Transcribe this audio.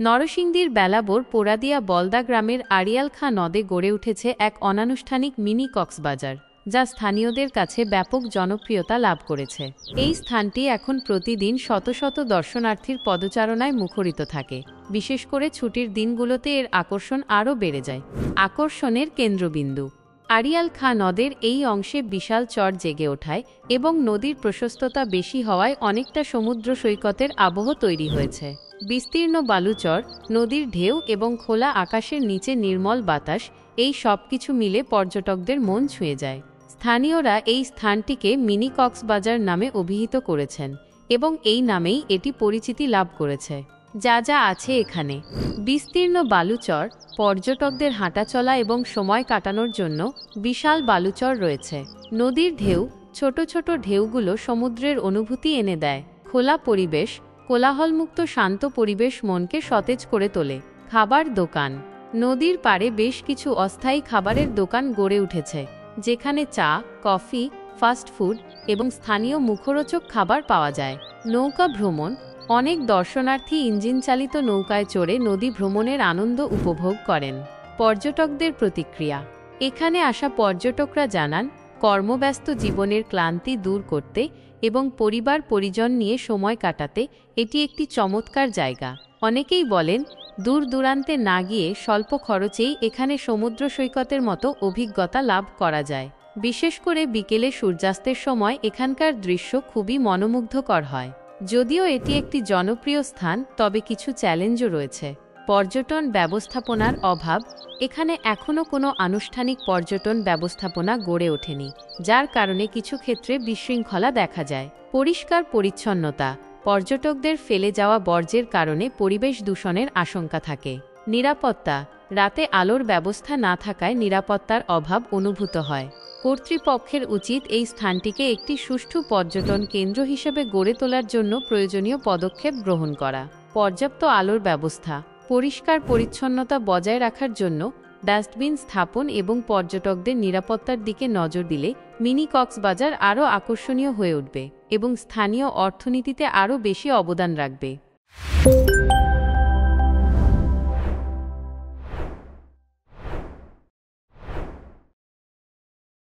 নরসিংদীর বেলাবোর পোড়াদিয়া বলদা গ্রামের আড়িয়াল খাঁ নদে গড়ে উঠেছে এক অনানুষ্ঠানিক মিনি কক্সবাজার, যা স্থানীয়দের কাছে ব্যাপক জনপ্রিয়তা লাভ করেছে। এই স্থানটি এখন প্রতিদিন শত শত দর্শনার্থীর পদচারণায় মুখরিত থাকে। বিশেষ করে ছুটির দিনগুলোতে এর আকর্ষণ আরও বেড়ে যায়। আকর্ষণের কেন্দ্রবিন্দু আড়িয়াল খাঁ নদের এই অংশে বিশাল চর জেগে ওঠায় এবং নদীর প্রশস্ততা বেশি হওয়ায় অনেকটা সমুদ্র সৈকতের আবহ তৈরি হয়েছে। বিস্তীর্ণ বালুচর, নদীর ঢেউ এবং খোলা আকাশের নিচে নির্মল বাতাস, এই সব কিছু মিলে পর্যটকদের মন ছুঁয়ে যায়। স্থানীয়রা এই স্থানটিকে মিনি কক্সবাজার নামে অভিহিত করেছেন এবং এই নামেই এটি পরিচিতি লাভ করেছে। যা যা আছে এখানে: বিস্তীর্ণ বালুচর, পর্যটকদের হাঁটাচলা এবং সময় কাটানোর জন্য বিশাল বালুচর রয়েছে। নদীর ঢেউ, ছোট ছোট ঢেউগুলো সমুদ্রের অনুভূতি এনে দেয়। খোলা পরিবেশ, কোলাহলমুক্ত শান্ত পরিবেশ মনকে সতেজ করে তোলে। খাবার দোকান, নদীর পাড়ে বেশ কিছু অস্থায়ী খাবারের দোকান গড়ে উঠেছে, যেখানে চা, কফি, ফাস্ট ফুড এবং স্থানীয় মুখরোচক খাবার পাওয়া যায়। নৌকা ভ্রমণ, অনেক দর্শনার্থী ইঞ্জিন চালিত নৌকায় চড়ে নদী ভ্রমণের আনন্দ উপভোগ করেন। পর্যটকদের প্রতিক্রিয়া, এখানে আসা পর্যটকরা জানান, কর্মব্যস্ত জীবনের ক্লান্তি দূর করতে এবং পরিবার পরিজন নিয়ে সময় কাটাতে এটি একটি চমৎকার জায়গা। অনেকেই বলেন, দূর দূরান্তে না গিয়ে স্বল্প খরচেই এখানে সমুদ্র সৈকতের মতো অভিজ্ঞতা লাভ করা যায়। বিশেষ করে বিকেলে সূর্যাস্তের সময় এখানকার দৃশ্য খুবই মনোমুগ্ধকর হয়। যদিও এটি একটি জনপ্রিয় স্থান, তবে কিছু চ্যালেঞ্জও রয়েছে। পর্যটন ব্যবস্থাপনার অভাব, এখানে এখনও কোনো আনুষ্ঠানিক পর্যটন ব্যবস্থাপনা গড়ে ওঠেনি, যার কারণে কিছু ক্ষেত্রে বিশৃঙ্খলা দেখা যায়। পরিষ্কার পরিচ্ছন্নতা, পর্যটকদের ফেলে যাওয়া বর্জ্যের কারণে পরিবেশ দূষণের আশঙ্কা থাকে। নিরাপত্তা, রাতে আলোর ব্যবস্থা না থাকায় নিরাপত্তার অভাব অনুভূত হয়। কর্তৃপক্ষের উচিত এই স্থানটিকে একটি সুষ্ঠু পর্যটন কেন্দ্র হিসেবে গড়ে তোলার জন্য প্রয়োজনীয় পদক্ষেপ গ্রহণ করা। পর্যাপ্ত আলোর ব্যবস্থা, পরিষ্কার পরিচ্ছন্নতা বজায় রাখার জন্য ডাস্টবিন স্থাপন এবং পর্যটকদের নিরাপত্তার দিকে নজর দিলে মিনি কক্সবাজার আরও আকর্ষণীয় হয়ে উঠবে এবং স্থানীয় অর্থনীতিতে আরও বেশি অবদান রাখবে।